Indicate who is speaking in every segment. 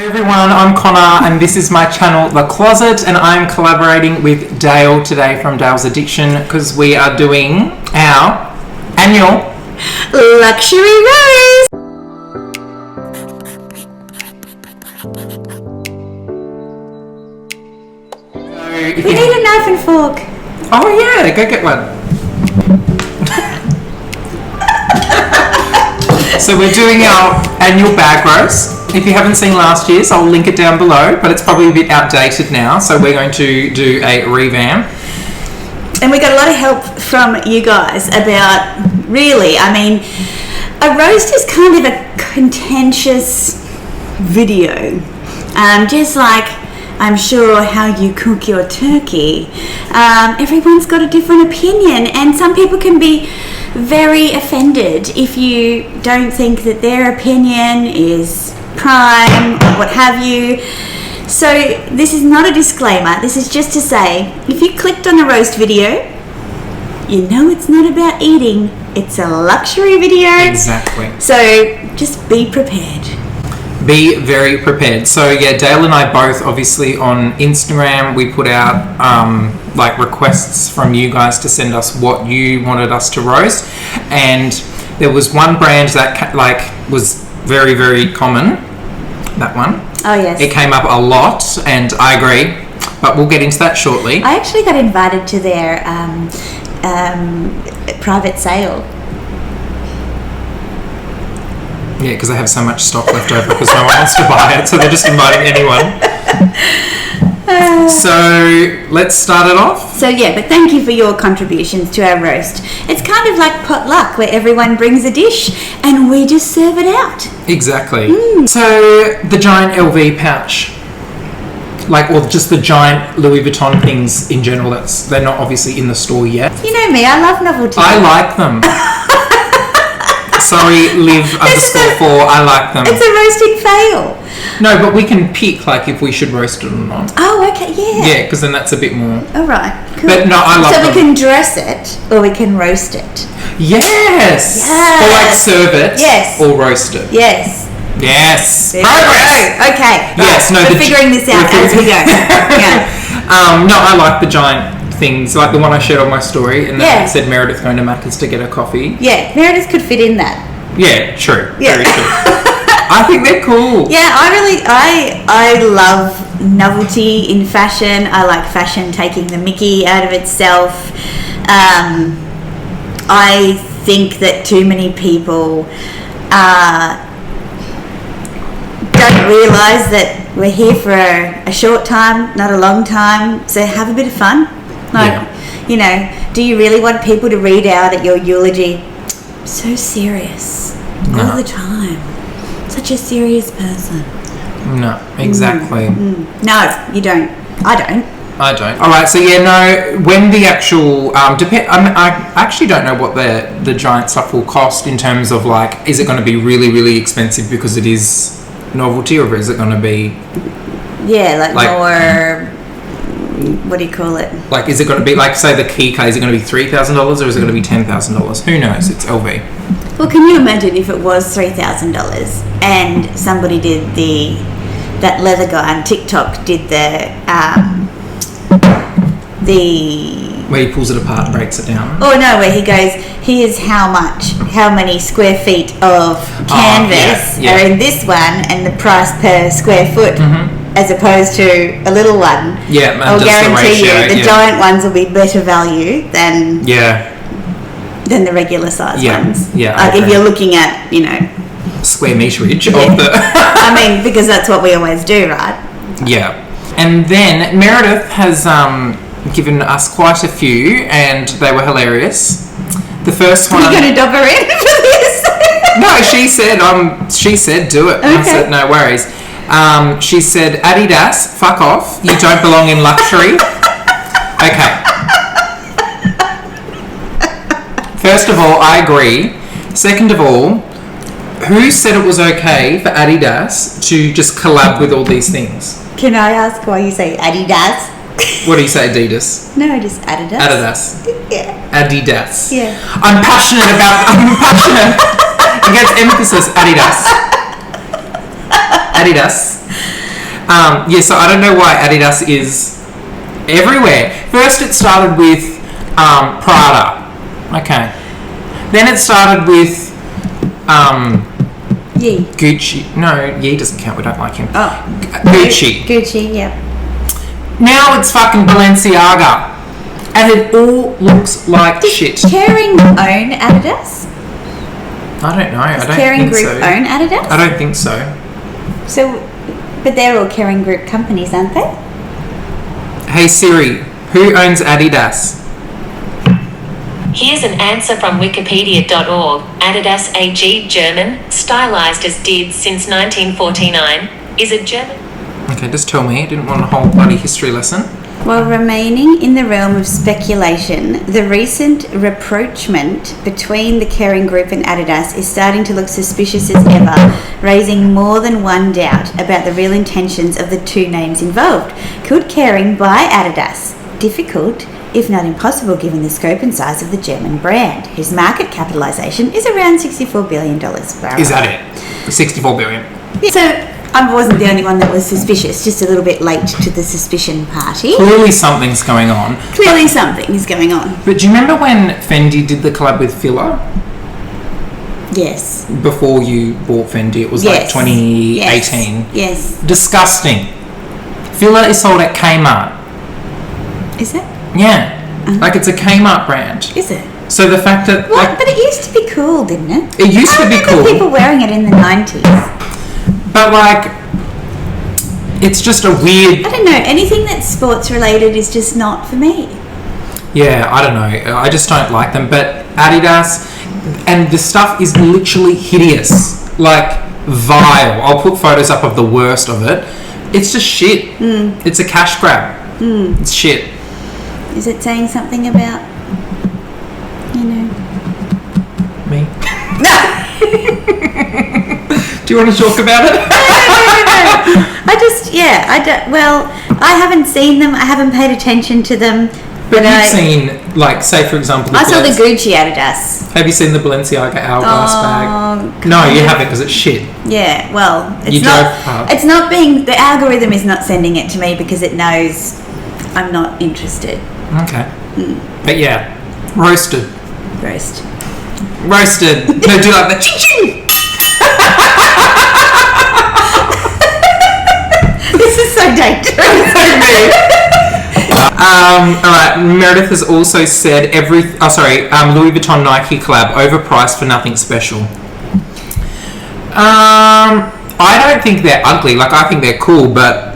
Speaker 1: Hey everyone, I'm Connor and this is my channel The Closet, and I'm collaborating with Dale today from Dale's Addiction because we are doing our annual
Speaker 2: luxury rose. We need a knife and fork.
Speaker 1: Oh yeah, go get one. So we're doing our annual bag roast. If you haven't seen last year's, I'll link it down below, but it's probably a bit outdated now, so we're going to do a revamp.
Speaker 2: And we got a lot of help from you guys about, really, I mean, a roast is kind of a contentious video. Just like, I'm sure, how you cook your turkey. Everyone's got a different opinion, and some people can be very offended if you don't think that their opinion is prime or what have you. So this is not a disclaimer. This is just to say, if you clicked on the roast video, you know it's not about eating. It's a luxury video.
Speaker 1: Exactly.
Speaker 2: So just be prepared.
Speaker 1: Be very prepared. So yeah, Dale and I both, obviously on Instagram, we put out like requests from you guys to send us what you wanted us to roast, and there was one brand that like was very, very common. That one.
Speaker 2: Oh yes.
Speaker 1: It came up a lot, and I agree, but we'll get into that shortly.
Speaker 2: I actually got invited to their private sale.
Speaker 1: Yeah, because they have so much stock left over because no one wants to buy it, so they're just inviting anyone. So let's start it off.
Speaker 2: So yeah, but thank you for your contributions to our roast. It's kind of like potluck, where everyone brings a dish and we just serve it out.
Speaker 1: Exactly. So the giant LV pouch, like, or just the giant Louis Vuitton things in general, they're not obviously in the store yet.
Speaker 2: You know me, I love novelty.
Speaker 1: I like them. Sorry, Liv_4, I like them.
Speaker 2: It's a roasting fail.
Speaker 1: No, but we can pick, like, if we should roast it or not.
Speaker 2: Oh, okay, yeah.
Speaker 1: Yeah, because then that's a bit more.
Speaker 2: All right, cool.
Speaker 1: But no, I love them.
Speaker 2: So we can dress it, or we can roast it.
Speaker 1: Yes!
Speaker 2: Yes.
Speaker 1: Or like serve it.
Speaker 2: Yes.
Speaker 1: Or roast it.
Speaker 2: Yes.
Speaker 1: Yes.
Speaker 2: There
Speaker 1: Progress!
Speaker 2: Okay.
Speaker 1: Yes, no,
Speaker 2: we're figuring this out as we go. Yeah.
Speaker 1: No, I like the giant things, like the one I shared on my story, and then it said Meredith going to Macca's to get a coffee.
Speaker 2: Yeah, Meredith could fit in that.
Speaker 1: Yeah, true.
Speaker 2: Yeah.
Speaker 1: Very true. I think they're cool.
Speaker 2: Yeah, I love novelty in fashion. I like fashion taking the mickey out of itself. I think that too many people don't realise that we're here for a short time, not a long time. So have a bit of fun. Like, you know, do you really want people to read out at your eulogy, so serious all the time, such a serious person? No,
Speaker 1: exactly.
Speaker 2: No, you don't. I don't.
Speaker 1: All right, so yeah, no. When the actual I actually don't know what the giant stuff will cost in terms of, like, is it going to be really, really expensive because it is novelty, or is it going to be
Speaker 2: like more? What do you call it? Like,
Speaker 1: is it going to be, like, say the keycase, is it going to be $3,000 or is it going to be $10,000? Who knows? It's LV.
Speaker 2: Well, can you imagine if it was $3,000 and somebody did that leather guy on TikTok did the
Speaker 1: where he pulls it apart and breaks it down.
Speaker 2: Oh no, where he goes, here's how many square feet of canvas are in this one, and the price per square foot. As opposed to a little one.
Speaker 1: Yeah,
Speaker 2: I'll guarantee you the giant ones will be better value than the regular size ones.
Speaker 1: Yeah.
Speaker 2: Like if you're looking at, you know,
Speaker 1: square meterage of the.
Speaker 2: I mean, because that's what we always do, right?
Speaker 1: Yeah. And then Meredith has given us quite a few, and they were hilarious. The first one.
Speaker 2: Are you going to dub her in for this?
Speaker 1: No, she said do it. Okay. I said no worries. She said, Adidas, fuck off. You don't belong in luxury. Okay. First of all, I agree. Second of all, who said it was okay for Adidas to just collab with all these things?
Speaker 2: Can I ask why you say Adidas?
Speaker 1: What do you say, Adidas?
Speaker 2: No, just Adidas.
Speaker 1: Adidas.
Speaker 2: Yeah.
Speaker 1: Adidas.
Speaker 2: Yeah.
Speaker 1: I'm passionate. Against emphasis, Adidas. Adidas. So I don't know why Adidas is everywhere. First it started with Prada. Okay. Then it started with
Speaker 2: Yee.
Speaker 1: Gucci. No, Yee doesn't count. We don't like him.
Speaker 2: Oh.
Speaker 1: Gucci.
Speaker 2: Gucci, yeah.
Speaker 1: Now it's fucking Balenciaga. And it all looks like shit.
Speaker 2: Does Kering own Adidas?
Speaker 1: I don't know.
Speaker 2: Does Kering Group own Adidas?
Speaker 1: I don't think so.
Speaker 2: So, but they're all Kering Group companies, aren't they?
Speaker 1: Hey Siri, who owns Adidas?
Speaker 3: Here's an answer from wikipedia.org. Adidas AG, German, stylized as did since 1949, is a German...
Speaker 1: Okay, just tell me. I didn't want a whole bloody history lesson.
Speaker 2: While remaining in the realm of speculation, the recent rapprochement between the Kering Group and Adidas is starting to look suspicious as ever, raising more than one doubt about the real intentions of the two names involved. Could Kering buy Adidas? Difficult, if not impossible, given the scope and size of the German brand, whose market capitalisation is around $64 billion.
Speaker 1: Is that it? 64 billion.
Speaker 2: Yeah. So I wasn't the only one that was suspicious, just a little bit late to the suspicion party.
Speaker 1: Clearly something's going on.
Speaker 2: Clearly something is going on.
Speaker 1: But do you remember when Fendi did the collab with Fila?
Speaker 2: Yes.
Speaker 1: Before you bought Fendi, it was like 2018.
Speaker 2: Yes.
Speaker 1: Disgusting. Fila is sold at Kmart.
Speaker 2: Is it?
Speaker 1: Yeah. Like it's a Kmart brand.
Speaker 2: Is it?
Speaker 1: So the fact that...
Speaker 2: What?
Speaker 1: Like,
Speaker 2: But it used to be cool, didn't it?
Speaker 1: It used to be cool.
Speaker 2: I remember people wearing it in the 90s.
Speaker 1: But like, it's just a weird...
Speaker 2: I don't know. Anything that's sports related is just not for me.
Speaker 1: Yeah, I don't know. I just don't like them. But Adidas, and the stuff is literally hideous. Like, vile. I'll put photos up of the worst of it. It's just shit. It's a cash grab. It's shit.
Speaker 2: Is it saying something about,
Speaker 1: Me?
Speaker 2: No!
Speaker 1: Do you want to talk about it?
Speaker 2: No. I haven't seen them. I haven't paid attention to them.
Speaker 1: But you've seen, like, say for example...
Speaker 2: I saw the Gucci Adidas.
Speaker 1: Have you seen the Balenciaga Hourglass bag? No, you haven't because it's shit.
Speaker 2: Yeah, well,
Speaker 1: You drove past.
Speaker 2: it's not being... The algorithm is not sending it to me because it knows I'm not interested.
Speaker 1: Okay. But yeah, roasted.
Speaker 2: Roast.
Speaker 1: Roasted. No, do like the ching-ching.
Speaker 2: This is so dangerous.
Speaker 1: Alright, Meredith has also said Louis Vuitton Nike collab, overpriced for nothing special. I don't think they're ugly. Like, I think they're cool, but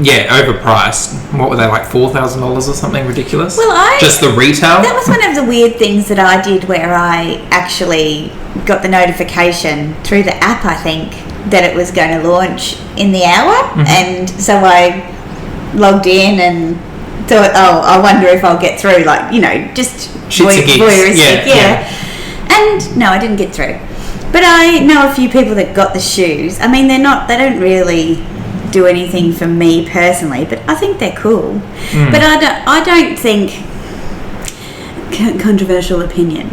Speaker 1: yeah, overpriced. What were they, like $4,000 or something ridiculous?
Speaker 2: Well,
Speaker 1: just the retail.
Speaker 2: That was one of the weird things that I did, where I actually got the notification through the app, I think, that it was going to launch in the hour, and so I logged in and thought, I wonder if I'll get through, like, just voyeuristic. Yeah. And no, I didn't get through. But I know a few people that got the shoes. I mean, they don't really do anything for me personally, but I think they're cool. But I don't think, controversial opinion,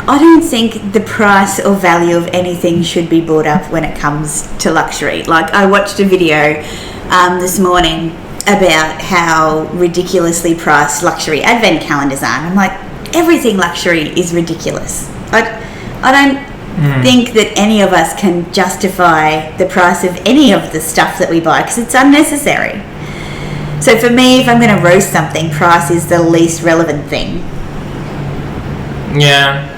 Speaker 2: I don't think the price or value of anything should be brought up when it comes to luxury. Like, I watched a video this morning about how ridiculously priced luxury advent calendars are, and I'm like, everything luxury is ridiculous. I don't think that any of us can justify the price of any of the stuff that we buy because it's unnecessary. So for me, if I'm going to roast something, price is the least relevant thing.
Speaker 1: Yeah.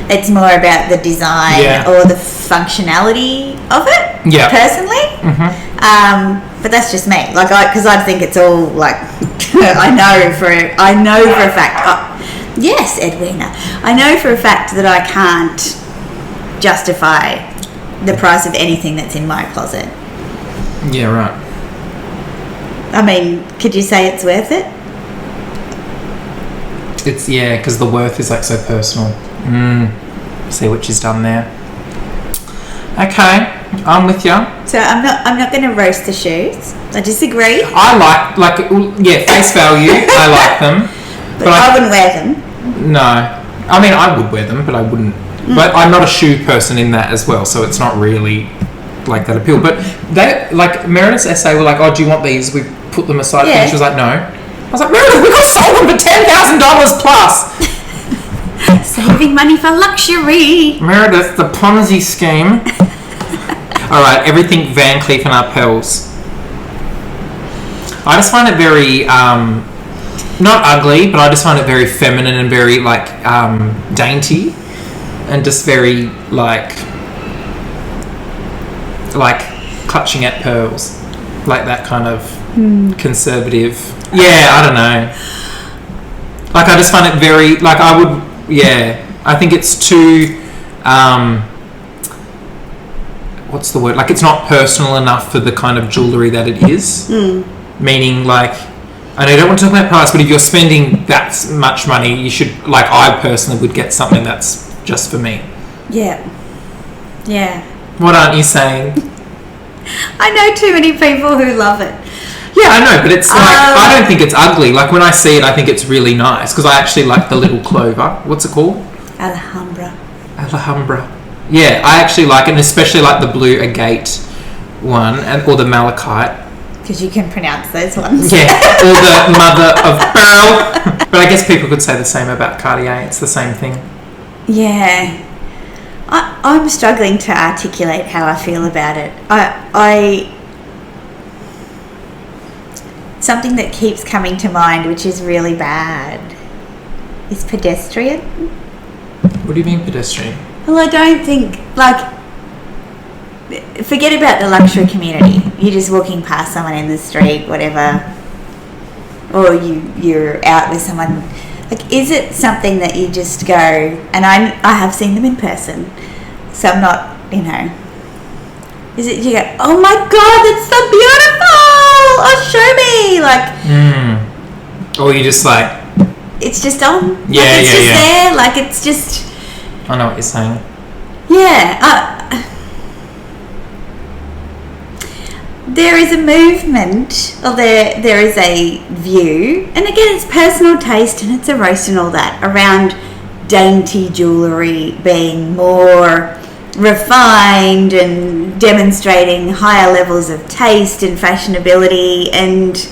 Speaker 2: It's more about the design or the functionality of it. Yeah. Personally. But that's just me. Like, because I think it's all like I know for a fact. Yes, Edwina. I know for a fact that I can't justify the price of anything that's in my closet.
Speaker 1: Yeah, right.
Speaker 2: I mean, could you say it's worth it?
Speaker 1: It's because the worth is like so personal. See what she's done there. Okay, I'm with you.
Speaker 2: So I'm not going to roast the shoes. I disagree.
Speaker 1: I like face value. I like them,
Speaker 2: but I wouldn't wear them.
Speaker 1: No, I mean I would wear them, but I wouldn't. But I'm not a shoe person in that as well, so it's not really like that appeal. But they, like, Meredith's essay were like, oh, do you want these? We put them aside.
Speaker 2: Yeah.
Speaker 1: And she was like, no. I was like, Meredith, we got sold them for $10,000 plus.
Speaker 2: Saving money for luxury.
Speaker 1: Meredith, the Ponzi scheme. All right, everything Van Cleef and Arpels. I just find it very, not ugly, but I just find it very feminine and very, like, dainty. And just very, like clutching at pearls. Like that kind of conservative. Yeah, I don't know. Like, I just find it very, like, I think it's too, what's the word? Like, it's not personal enough for the kind of jewellery that it is. Meaning, like, I know you don't want to talk about price, but if you're spending that much money, you should, like, I personally would get something that's just for me.
Speaker 2: Yeah.
Speaker 1: What aren't you saying?
Speaker 2: I know too many people who love it.
Speaker 1: Yeah, I know, but it's like, I don't think it's ugly. Like, when I see it, I think it's really nice, because I actually like the little clover. What's it called?
Speaker 2: Alhambra.
Speaker 1: Yeah, I actually like it, and especially like the blue agate one, or the malachite.
Speaker 2: Because you can pronounce those ones.
Speaker 1: Yeah, or the mother of pearl. But I guess people could say the same about Cartier. It's the same thing.
Speaker 2: Yeah. I'm struggling to articulate how I feel about it. Something that keeps coming to mind, which is really bad, is pedestrian.
Speaker 1: What do you mean pedestrian?
Speaker 2: Well, I don't think, like, forget about the luxury community. You're just walking past someone in the street, whatever, or you're out with someone. Like, is it something that you just go, and I have seen them in person, so I'm not, is it you go, oh my God, that's so beautiful, oh, show me, like,
Speaker 1: or you just like,
Speaker 2: it's just on,
Speaker 1: yeah,
Speaker 2: like, it's just
Speaker 1: yeah.
Speaker 2: there, like, it's just,
Speaker 1: I know what you're saying.
Speaker 2: yeah, there is a movement, or there is a view, and again, it's personal taste and it's a roast and all that, around dainty jewellery being more refined and demonstrating higher levels of taste and fashionability, and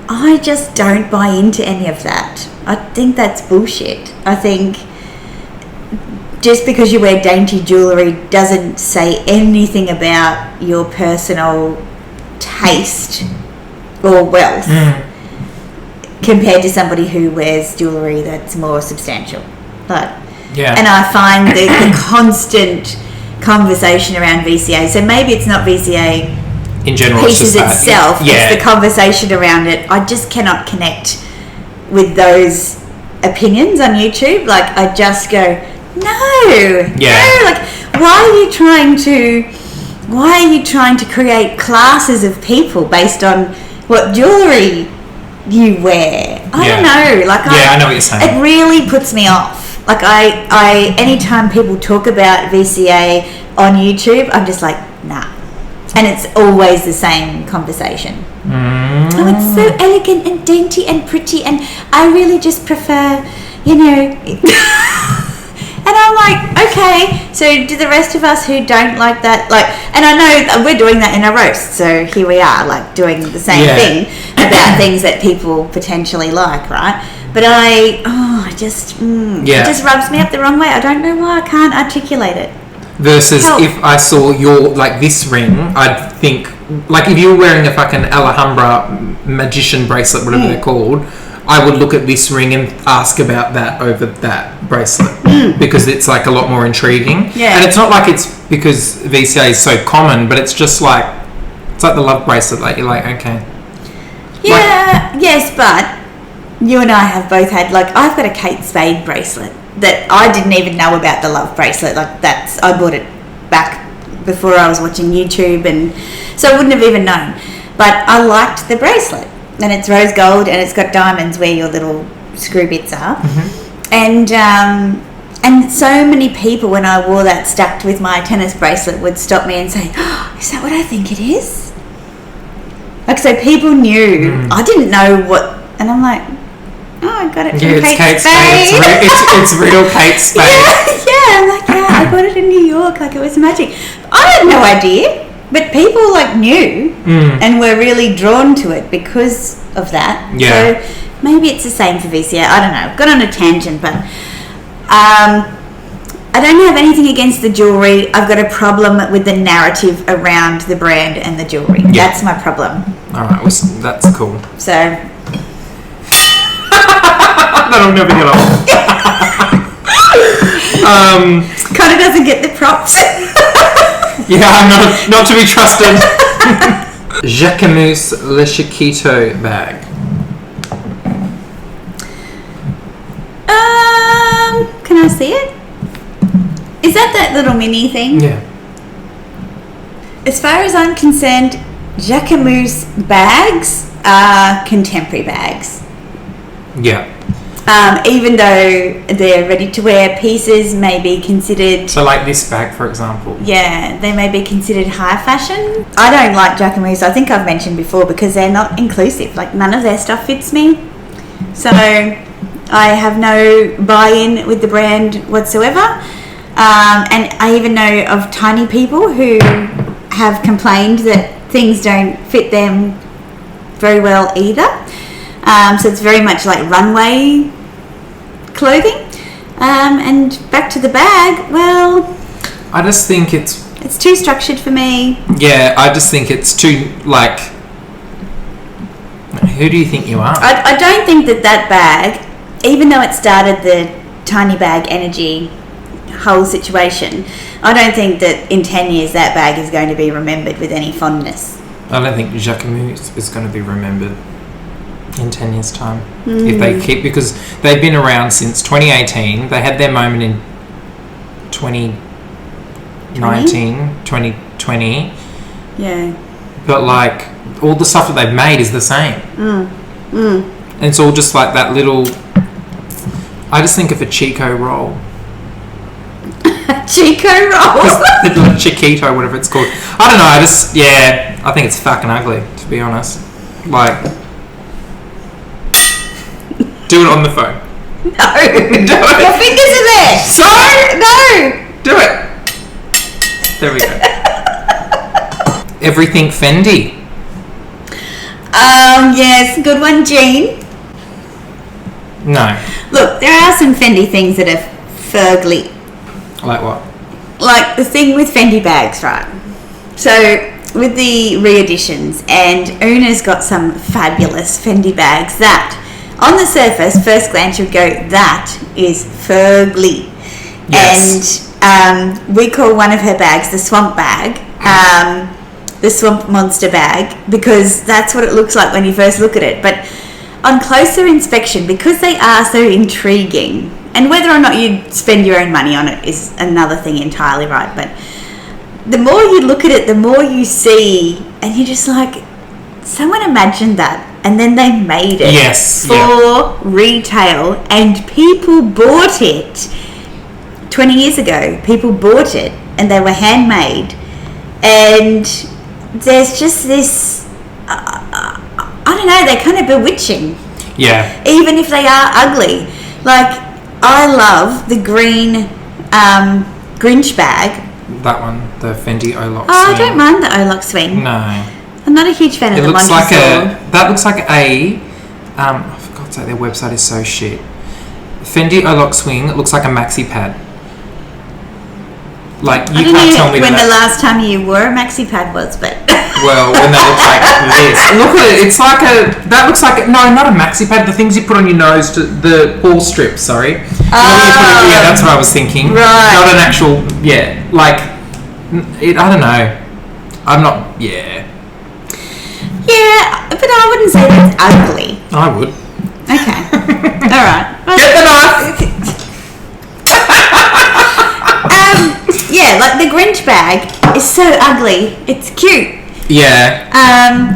Speaker 2: I just don't buy into any of that. I think that's bullshit. I think just because you wear dainty jewellery doesn't say anything about your personal taste or wealth compared to somebody who wears jewellery that's more substantial. And I find the constant conversation around VCA, so maybe it's not VCA
Speaker 1: in general,
Speaker 2: pieces
Speaker 1: it's
Speaker 2: itself, it's the conversation around it. I just cannot connect with those opinions on YouTube. Like, I just go, no, like, why are you trying to create classes of people based on what jewellery you wear? I don't know. Like,
Speaker 1: I know what you're saying.
Speaker 2: It really puts me off. Like, I anytime people talk about VCA on YouTube, I'm just like, nah. And it's always the same conversation. Oh, it's so elegant and dainty and pretty, and I really just prefer, And I'm like, okay, so do the rest of us who don't like that, like, and I know we're doing that in a roast, so here we are, like, doing the same thing about things that people potentially like, right? But it just rubs me up the wrong way. I don't know why I can't articulate it.
Speaker 1: Versus if I saw your, like, this ring, I'd think, like, if you were wearing a fucking Alhambra magician bracelet, whatever they're called, I would look at this ring and ask about that over that bracelet because it's, like, a lot more intriguing. Yeah. And it's not like it's because VCA is so common, but it's just like, it's like the love bracelet. Like, you're like, okay.
Speaker 2: Yeah, yes, but you and I have both had, like, I've got a Kate Spade bracelet that I didn't even know about the love bracelet. Like, I bought it back before I was watching YouTube, and so I wouldn't have even known. But I liked the bracelet. And it's rose gold, and it's got diamonds where your little screw bits are. And so many people, when I wore that stacked with my tennis bracelet, would stop me and say, oh, is that what I think it is? Like, so people knew. I didn't know what, and I'm like, oh, I got it from Kate Spade.
Speaker 1: It's real Kate Spade.
Speaker 2: Yeah, I'm like, I got it in New York, like, it was magic. I had no idea. But people like knew and were really drawn to it because of that.
Speaker 1: Yeah.
Speaker 2: So maybe it's the same for VCA. I don't know. I've got on a tangent, but I don't have anything against the jewellery. I've got a problem with the narrative around the brand and the jewellery.
Speaker 1: Yeah.
Speaker 2: That's my problem.
Speaker 1: All right, well, that's cool.
Speaker 2: So
Speaker 1: That'll never get old.
Speaker 2: Connor doesn't get the props.
Speaker 1: Yeah, I'm not to be trusted. Jacquemus Le Chiquito bag.
Speaker 2: Can I see it? Is that little mini thing?
Speaker 1: Yeah.
Speaker 2: As far as I'm concerned, Jacquemus bags are contemporary bags.
Speaker 1: Yeah.
Speaker 2: Even though they're ready-to-wear pieces may be considered...
Speaker 1: So like this bag, for example.
Speaker 2: Yeah, they may be considered high fashion. I don't like Jacquemus, I think I've mentioned before, because they're not inclusive. Like, none of their stuff fits me. So I have no buy-in with the brand whatsoever. And I even know of tiny people who have complained that things don't fit them very well either. So it's very much like runway clothing. And back to the bag, well,
Speaker 1: I just think it's
Speaker 2: too structured for me.
Speaker 1: Yeah, I just think it's too, like... Who do you think you are?
Speaker 2: I don't think that bag, even though it started the tiny bag energy whole situation, I don't think that in 10 years that bag is going to be remembered with any fondness.
Speaker 1: I don't think Jacquemus is going to be remembered in 10 years' time. If they keep... Because they've been around since 2018. They had their moment in 2019, 2020.
Speaker 2: Yeah.
Speaker 1: But, like, all the stuff that they've made is the same. And it's all just like that little... I just think of a Chico roll.
Speaker 2: Chico roll.
Speaker 1: The Chiquito, whatever it's called. I don't know, I think it's fucking ugly, to be honest. Like... Do it on the phone.
Speaker 2: No.
Speaker 1: Do it.
Speaker 2: Your fingers are there.
Speaker 1: Sorry?
Speaker 2: No.
Speaker 1: Do it. There we go. Everything Fendi.
Speaker 2: Yes, good one, Jean.
Speaker 1: No.
Speaker 2: Look, there are some Fendi things that are furgly.
Speaker 1: Like what?
Speaker 2: Like the thing with Fendi bags, right? So, with the re-editions, and Una's got some fabulous Fendi bags that, on the surface, first glance, you would go, that is furgly.
Speaker 1: Yes.
Speaker 2: And we call one of her bags the swamp bag, the swamp monster bag, because that's what it looks like when you first look at it. But on closer inspection, because they are so intriguing, and whether or not you spend your own money on it is another thing entirely, right? But the more you look at it, the more you see, and you're just like, someone imagined that, and then they made it for retail, and people bought it 20 years ago. People bought it, and they were handmade, and there's just this, I don't know, they're kind of bewitching.
Speaker 1: Yeah.
Speaker 2: Even if they are ugly. Like, I love the green Grinch bag.
Speaker 1: That one, the Fendi Olox.
Speaker 2: Oh, I don't mind the Olox swing.
Speaker 1: No.
Speaker 2: I'm not a huge fan of the
Speaker 1: looks
Speaker 2: one
Speaker 1: like that looks like a for God's sake, their website is so shit. Fendi Olox swing, it looks like a maxi pad. Like, you can't tell me
Speaker 2: when
Speaker 1: that.
Speaker 2: the last time you wore a maxi pad was, but
Speaker 1: Well, when that looks like this. Look at it, it's like that looks like, no, not a maxi pad, the things you put on your nose, the ball strips, sorry. Yeah, that's what I was thinking.
Speaker 2: Right.
Speaker 1: Not an actual, like, I don't know. I'm not,
Speaker 2: yeah, but I wouldn't say that's ugly.
Speaker 1: I would.
Speaker 2: Okay. All right.
Speaker 1: Get the knife!
Speaker 2: Yeah, like the Grinch bag is so ugly. It's cute.
Speaker 1: Yeah.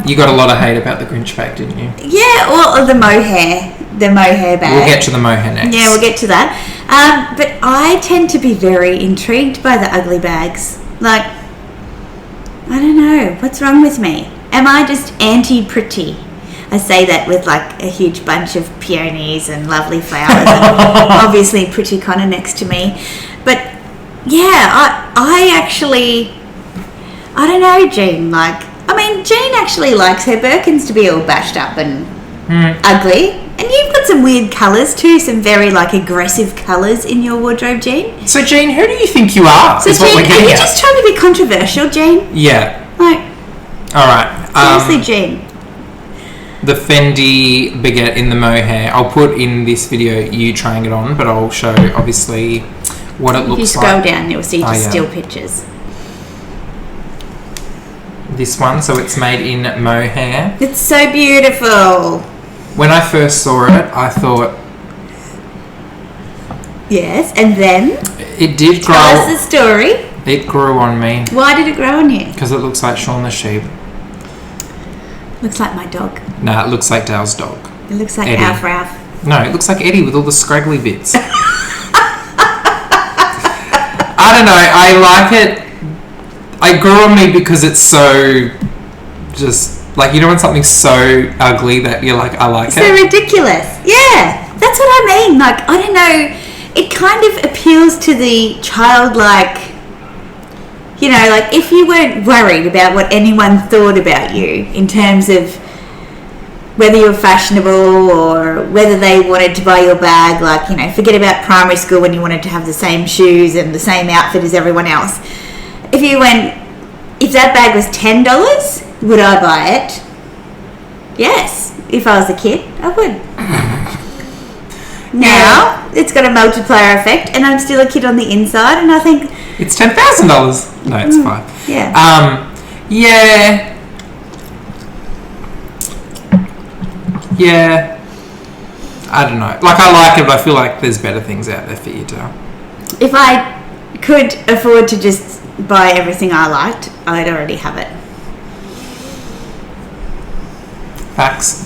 Speaker 1: You got a lot of hate about the Grinch bag, didn't you?
Speaker 2: Yeah, or the mohair bag.
Speaker 1: We'll get to the mohair next.
Speaker 2: Yeah, we'll get to that. But I tend to be very intrigued by the ugly bags. Like, I don't know, what's wrong with me? Am I just anti-pretty? I say that with like a huge bunch of peonies and lovely flowers and obviously pretty Connor next to me. But yeah, I I don't know, Jean. Jean actually likes her Birkins to be all bashed up and ugly. And you've got some weird colours too, some very aggressive colours in your wardrobe, Jean.
Speaker 1: So, Jean, who do you think you are?
Speaker 2: So, Jean, are you just trying to be controversial, Jean?
Speaker 1: Yeah. All right.
Speaker 2: Seriously, Jean.
Speaker 1: The Fendi baguette in the mohair. I'll put in this video you trying it on, but I'll show obviously what it looks like.
Speaker 2: If you scroll down, you'll see just still pictures.
Speaker 1: This one, so it's made in mohair.
Speaker 2: It's so beautiful.
Speaker 1: When I first saw it, I thought...
Speaker 2: Yes, and then?
Speaker 1: It did grow...
Speaker 2: Tell us the story.
Speaker 1: It grew on me.
Speaker 2: Why did it grow on you?
Speaker 1: Because it looks like Shaun the Sheep.
Speaker 2: Looks like my dog.
Speaker 1: Nah, it looks like Dale's dog.
Speaker 2: It looks like
Speaker 1: Eddie.
Speaker 2: Alf Ralph.
Speaker 1: No, it looks like Eddie with all the scraggly bits. I don't know, I like it. It grew on me because it's so just you know when something's so ugly that you're like, I like it.
Speaker 2: So ridiculous. Yeah, that's what I mean. I don't know, it kind of appeals to the childlike, if you weren't worried about what anyone thought about you in terms of whether you were fashionable or whether they wanted to buy your bag, forget about primary school when you wanted to have the same shoes and the same outfit as everyone else. If that bag was $10, would I buy it? Yes. If I was a kid, I would. Now, it's got a multiplier effect and I'm still a kid on the inside and I think...
Speaker 1: It's $10,000. No, it's $5,000.
Speaker 2: Yeah.
Speaker 1: Yeah. I don't know. I like it, but I feel like there's better things out there for you to...
Speaker 2: If I could afford to just buy everything I liked, I'd already have it.
Speaker 1: Facts.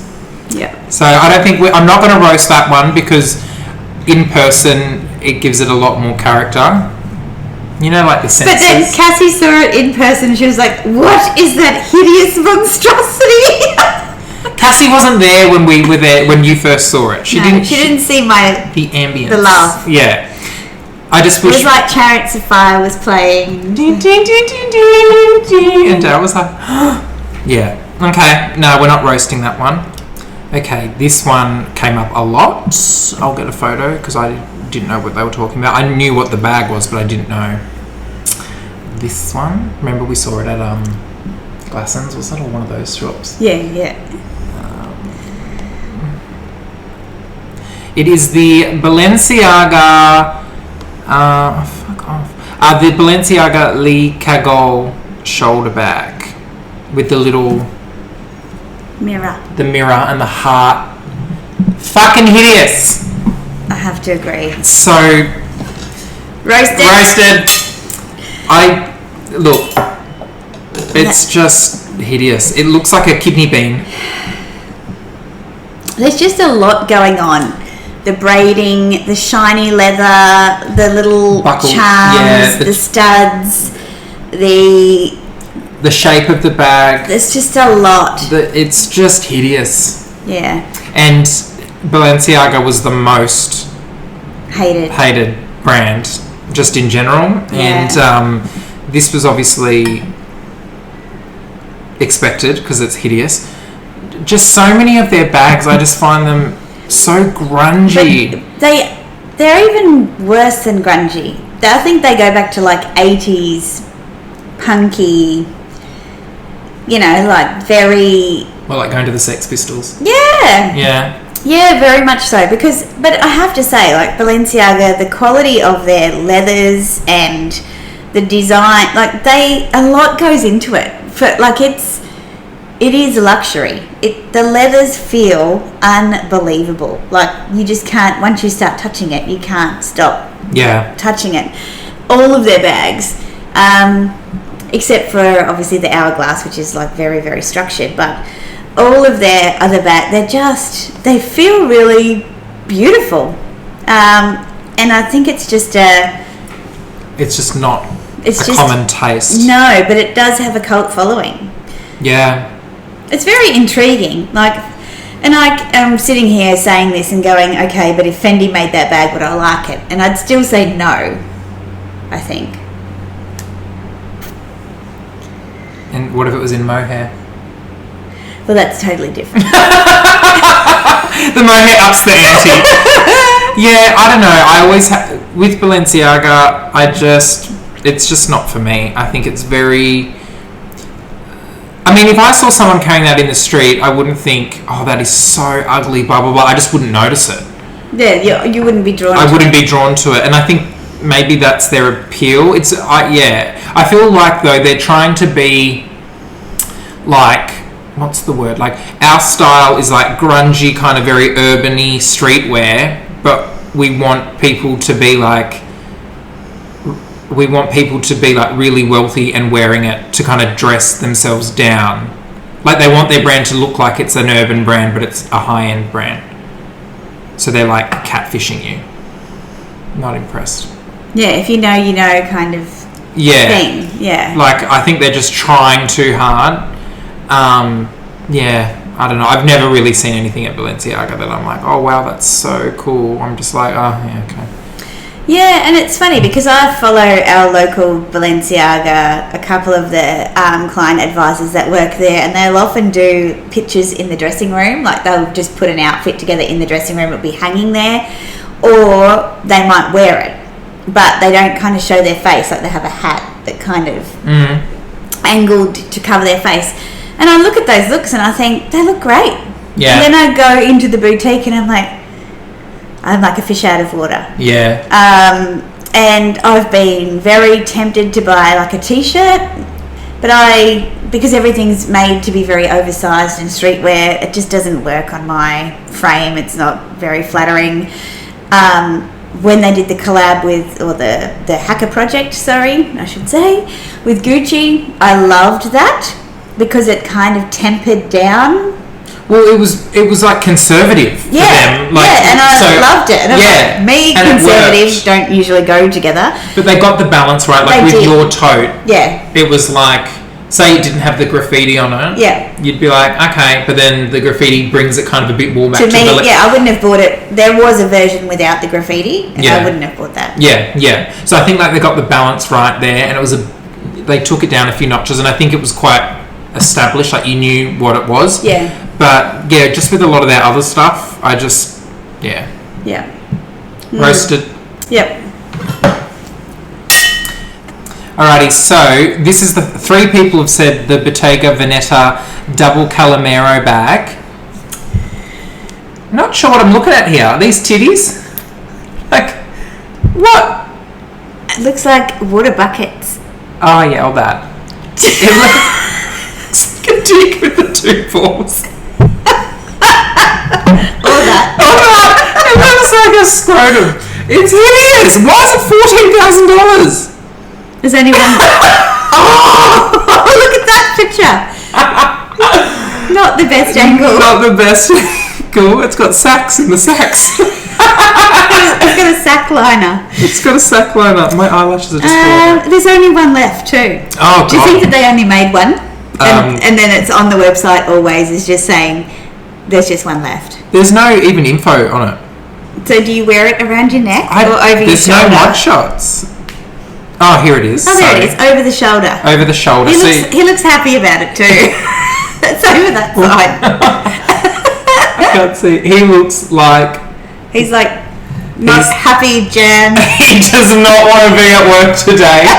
Speaker 2: Yeah.
Speaker 1: So I don't think I'm not going to roast that one because in person it gives it a lot more character. The senses.
Speaker 2: But then Cassie saw it in person and she was like, what is that hideous monstrosity?
Speaker 1: Cassie wasn't there when we were there when you first saw it. She didn't see
Speaker 2: the
Speaker 1: ambience.
Speaker 2: The laugh.
Speaker 1: Yeah. I just wish...
Speaker 2: It was like Chariots of Fire was playing.
Speaker 1: And Dad was like, yeah. Okay, no, we're not roasting that one. Okay, this one came up a lot. I'll get a photo because I didn't know what they were talking about. I knew what the bag was, but I didn't know. This one, remember we saw it at Glassons, was that or one of those shops?
Speaker 2: Yeah.
Speaker 1: It is the Balenciaga... fuck off. The Balenciaga Le Cagole shoulder bag with the little...
Speaker 2: Mirror.
Speaker 1: The mirror and the heart. Fucking hideous.
Speaker 2: I have to agree.
Speaker 1: So...
Speaker 2: Roasted.
Speaker 1: Look. It's just hideous. It looks like a kidney bean.
Speaker 2: There's just a lot going on. The braiding, the shiny leather, the little
Speaker 1: buckle,
Speaker 2: charms, the studs,
Speaker 1: the shape of the bag.
Speaker 2: There's just a lot.
Speaker 1: It's just hideous.
Speaker 2: Yeah.
Speaker 1: And Balenciaga was the most
Speaker 2: hated
Speaker 1: brand, just in general.
Speaker 2: Yeah.
Speaker 1: And this was obviously expected because it's hideous. Just so many of their bags, I just find them so grungy.
Speaker 2: But they're even worse than grungy. I think they go back to 80s punky, very...
Speaker 1: Well, going to the Sex Pistols.
Speaker 2: Yeah. Yeah, very much so. But I have to say, Balenciaga, the quality of their leathers and the design, a lot goes into it. It is luxury. The leathers feel unbelievable. You just can't, once you start touching it, you can't stop touching it. All of their bags, except for obviously the Hourglass, which is very, very structured, but all of their other bags, they feel really beautiful. And I think it's just
Speaker 1: not common taste.
Speaker 2: No, but it does have a cult following.
Speaker 1: Yeah.
Speaker 2: It's very intriguing. And I'm sitting here saying this and going, okay, but if Fendi made that bag, would I like it? And I'd still say no, I think.
Speaker 1: And what if it was in mohair?
Speaker 2: Well, that's totally different.
Speaker 1: The mohair ups the ante. Yeah, I don't know. I always with Balenciaga, it's just not for me. I think it's very... I mean, if I saw someone carrying that in the street, I wouldn't think, oh, that is so ugly, blah, blah, blah. I just wouldn't notice it.
Speaker 2: Yeah, you wouldn't be drawn to it.
Speaker 1: I wouldn't be drawn to it. And I think maybe that's their appeal. I feel like, though, they're trying to be like... What's the word? Like, our style is like grungy, kind of very urban-y streetwear, but we want people to be like really wealthy and wearing it to kind of dress themselves down. Like, they want their brand to look like it's an urban brand, but it's a high-end brand. So they're like catfishing you. Not impressed.
Speaker 2: Yeah, if you know kind of thing. Yeah. Like,
Speaker 1: I think they're just trying too hard. Yeah, I don't know. I've never really seen anything at Balenciaga that I'm like, oh wow, that's so cool. I'm just like, oh yeah, okay.
Speaker 2: Yeah, and it's funny because I follow our local Balenciaga, a couple of the client advisors that work there, and they'll often do pictures in the dressing room. Like, they'll just put an outfit together in the dressing room, it'll be hanging there, or they might wear it, but they don't kind of show their face. Like, they have a hat that kind of angled to cover their face. And I look at those looks and I think, they look great. Yeah. And then I go into the boutique and I'm like a fish out of water.
Speaker 1: Yeah.
Speaker 2: And I've been very tempted to buy like a t-shirt, but because everything's made to be very oversized and streetwear, it just doesn't work on my frame. It's not very flattering. When they did the collab the hacker project, I should say, with Gucci, I loved that because it kind of tempered down.
Speaker 1: Well, it was like conservative for them. Like,
Speaker 2: and I loved it. And me and conservatives don't usually go together.
Speaker 1: But they got the balance right. Like, with your tote, it was like, say it didn't have the graffiti on it. Yeah. You'd be like, okay, but then the graffiti brings it kind of a bit more back to me.
Speaker 2: I wouldn't have bought it. There was a version without the graffiti, and I wouldn't have bought that.
Speaker 1: Yeah. So I think like they got the balance right there, and they took it down a few notches, and I think it was quite established. Like, you knew what it was. Yeah. But yeah, just with a lot of their other stuff, I just roasted.
Speaker 2: Yep.
Speaker 1: Alrighty, so this is the 3 people have said the Bottega Veneta double Calamero bag. Not sure what I'm looking at here. Are these titties? Like, what?
Speaker 2: It looks like water buckets.
Speaker 1: Oh yeah, all that. It looks like a dick with the 2 balls.
Speaker 2: All that.
Speaker 1: It looks like a scrotum. It's hideous. Why is it $14,000?
Speaker 2: Is anyone... look at that picture. Not the best angle.
Speaker 1: Not the best angle. It's got sacks in the sacks.
Speaker 2: It's got a sack liner.
Speaker 1: It's got a sack liner. My eyelashes are just falling.
Speaker 2: There's only one left too.
Speaker 1: Oh, God.
Speaker 2: Do you think that they only made one? And then it's on the website always is just saying there's just one left.
Speaker 1: There's no even info on it.
Speaker 2: So do you wear it around your neck or over your shoulder?
Speaker 1: There's no mug shots. Oh, here it is.
Speaker 2: Oh, there it is. Over the shoulder.
Speaker 1: Over the shoulder.
Speaker 2: He looks happy about it too. It's over that side.
Speaker 1: I can't see. He looks like...
Speaker 2: He's like not happy, Jan.
Speaker 1: He does not want to be at work today.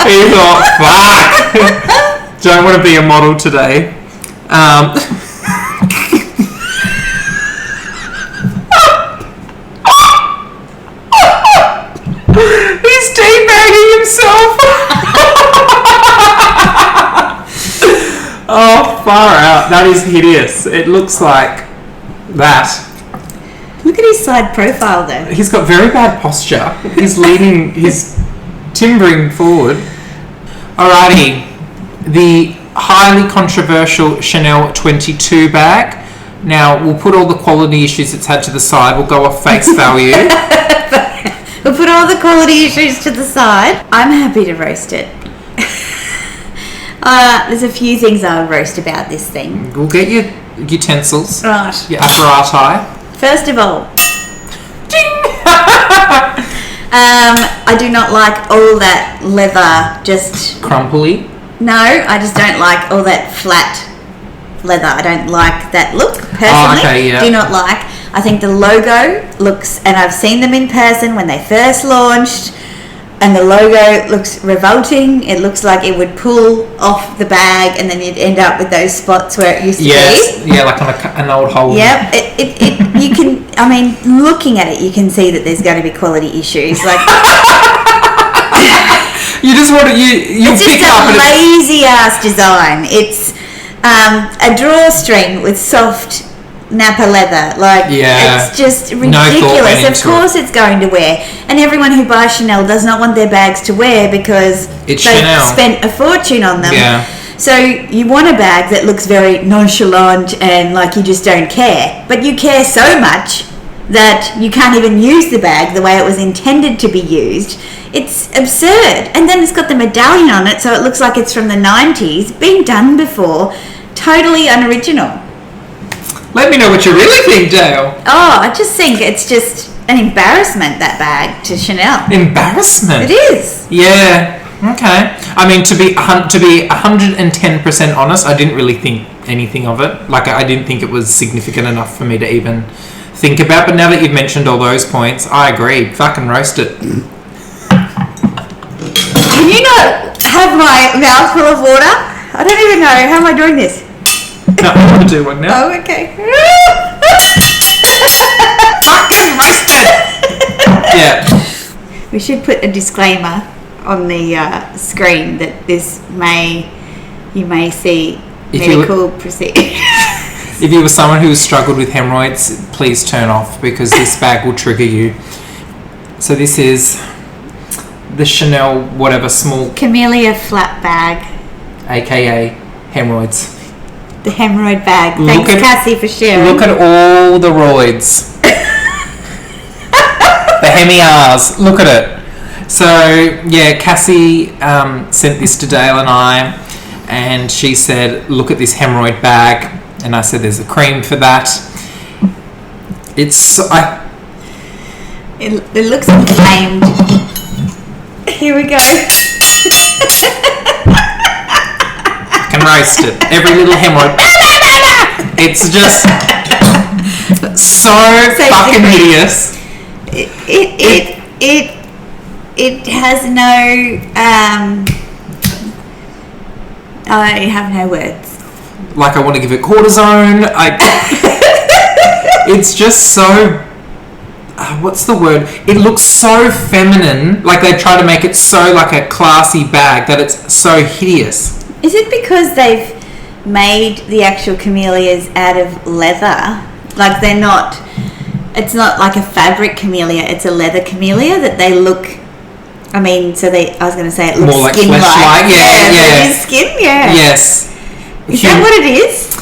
Speaker 1: He thought, fuck. Don't want to be a model today. He's teabagging himself. Oh, far out. That is hideous. It looks like that.
Speaker 2: Look at his side profile though.
Speaker 1: He's got very bad posture. He's timbering forward. Alrighty. The highly controversial Chanel 22 bag. Now, we'll put all the quality issues it's had to the side. We'll go off face value.
Speaker 2: We'll put all the quality issues to the side. I'm happy to roast it. There's a few things I'll roast about this thing.
Speaker 1: We'll get your utensils.
Speaker 2: Right.
Speaker 1: Your apparati.
Speaker 2: First of all, ding! I do not like all that leather just...
Speaker 1: Crumply?
Speaker 2: No, I just don't like all that flat leather. I don't like that look personally.
Speaker 1: Oh, okay, yeah.
Speaker 2: Do not like. I think the logo looks, and I've seen them in person when they first launched, and the logo looks revolting. It looks like it would pull off the bag, and then you'd end up with those spots where it used to be.
Speaker 1: Yeah, like on an old hole.
Speaker 2: Yep. You can. I mean, looking at it, you can see that there's going to be quality issues. Like.
Speaker 1: You just want to, you pick
Speaker 2: just
Speaker 1: up
Speaker 2: a lazy ass design. It's a drawstring with soft Napa leather. Like, it's just ridiculous. Of course it's going to wear. And everyone who buys Chanel does not want their bags to wear because they've spent a fortune on them.
Speaker 1: Yeah.
Speaker 2: So you want a bag that looks very nonchalant and like you just don't care. But you care so much that you can't even use the bag the way it was intended to be used. It's absurd. And then it's got the medallion on it, so it looks like it's from the 90s, been done before, totally unoriginal.
Speaker 1: Let me know what you really think, Dale.
Speaker 2: Oh, I just think it's just an embarrassment, that bag, to Chanel.
Speaker 1: Embarrassment?
Speaker 2: It is.
Speaker 1: Yeah, okay. I mean, to be 110% honest, I didn't really think anything of it. Like, I didn't think it was significant enough for me to even think about. But now that you've mentioned all those points, I agree. Fucking roast it.
Speaker 2: Can you not have my mouth full of water? I don't even know. How am I doing this?
Speaker 1: No, I want to do one now.
Speaker 2: Oh, okay.
Speaker 1: Fucking roast it! Yeah.
Speaker 2: We should put a disclaimer on the screen that you may see medical procedures.
Speaker 1: If you were someone who struggled with hemorrhoids, please turn off because this bag will trigger you. So this is the Chanel whatever small
Speaker 2: Camellia flat bag.
Speaker 1: aka hemorrhoids.
Speaker 2: The hemorrhoid bag. Thanks, Cassie, for sharing.
Speaker 1: Look at all the roids. The hemi-Rs. Look at it. So, yeah, Cassie sent this to Dale and I, and she said, look at this hemorrhoid bag. And I said, there's a cream for that. It
Speaker 2: looks inflamed. Here we go.
Speaker 1: Can roast it. Every little hemorrhoid. It's just so fucking hideous.
Speaker 2: It has no. I have no words.
Speaker 1: Like, I want to give it cortisone. It's just so. What's the word? It looks so feminine. Like they try to make it so like a classy bag that it's so hideous.
Speaker 2: Is it because they've made the actual camellias out of leather? Like they're not. It's not like a fabric camellia. It's a leather camellia that they look. I mean, I was going to say it looks
Speaker 1: more like
Speaker 2: skin-like.
Speaker 1: flesh-like. Yeah.
Speaker 2: It is skin. Yeah.
Speaker 1: Yes.
Speaker 2: Is that what it is?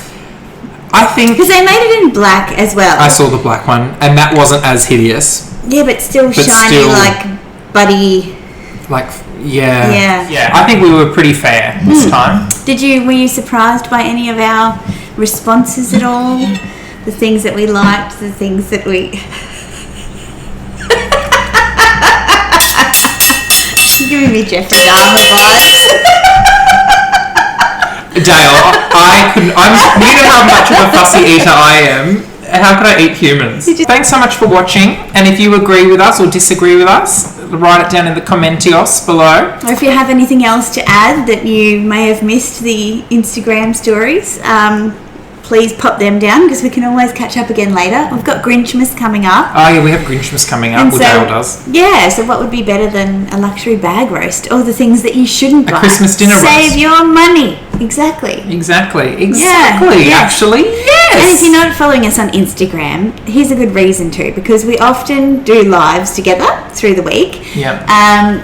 Speaker 1: I think
Speaker 2: because they made it in black as well.
Speaker 1: I saw the black one, and that wasn't as hideous.
Speaker 2: Yeah, but shiny, like buddy.
Speaker 1: Like yeah.
Speaker 2: Yeah.
Speaker 1: I think we were pretty fair this time.
Speaker 2: Were you surprised by any of our responses at all? The things that we liked, the things that we. You're giving me Jeffrey Dahmer vibes.
Speaker 1: Dale, you know how much of a fussy eater I am. How could I eat humans? Thanks so much for watching, and if you agree with us or disagree with us, write it down in the commentios below.
Speaker 2: Or if you have anything else to add that you may have missed the Instagram stories, please pop them down because we can always catch up again later. We've got Grinchmas coming up.
Speaker 1: Oh yeah, we have Grinchmas coming up. Dale does.
Speaker 2: Yeah, so what would be better than a luxury bag roast? All the things that you shouldn't buy.
Speaker 1: A Christmas dinner roast.
Speaker 2: Save your money. Exactly.
Speaker 1: Yeah. Actually, yes.
Speaker 2: And if you're not following us on Instagram, here's a good reason to, because we often do lives together through the week.
Speaker 1: Yeah.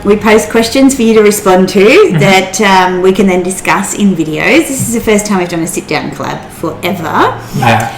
Speaker 2: We post questions for you to respond to that we can then discuss in videos. This is the first time we've done a sit-down collab forever.
Speaker 1: Yeah.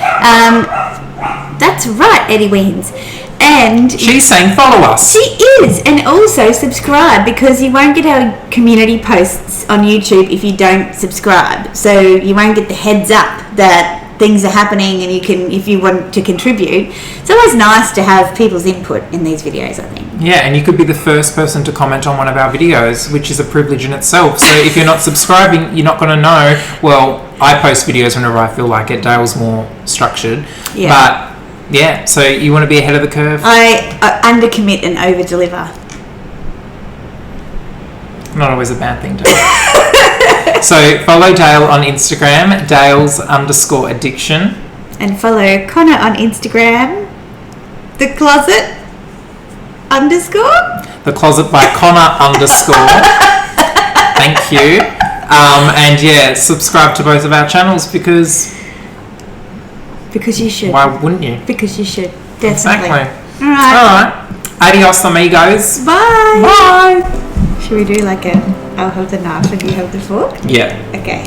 Speaker 2: That's right, Eddie Weens. And
Speaker 1: she's saying follow us.
Speaker 2: She is. And also subscribe, because you won't get our community posts on YouTube if you don't subscribe. So you won't get the heads up that things are happening, and you can, if you want to contribute, it's always nice to have people's input in these videos, I think.
Speaker 1: Yeah, and you could be the first person to comment on one of our videos, which is a privilege in itself. So if you're not subscribing, you're not going to know. Well, I post videos whenever I feel like it. Dale's more structured.
Speaker 2: Yeah.
Speaker 1: But yeah, so you want to be ahead of the curve?
Speaker 2: I undercommit and over-deliver.
Speaker 1: Not always a bad thing to do. So follow Dale on Instagram, Dales_addiction.
Speaker 2: And follow Connor on Instagram, thecloset_.
Speaker 1: The Closet by Connor _. Thank you. And yeah, subscribe to both of our channels because
Speaker 2: you should.
Speaker 1: why wouldn't you?
Speaker 2: Because you should. Definitely.
Speaker 1: Exactly.
Speaker 2: All right.
Speaker 1: Adios, amigos.
Speaker 2: Bye.
Speaker 1: Bye.
Speaker 2: Should we do like I'll hold the knife and you hold the fork?
Speaker 1: Yeah.
Speaker 2: Okay.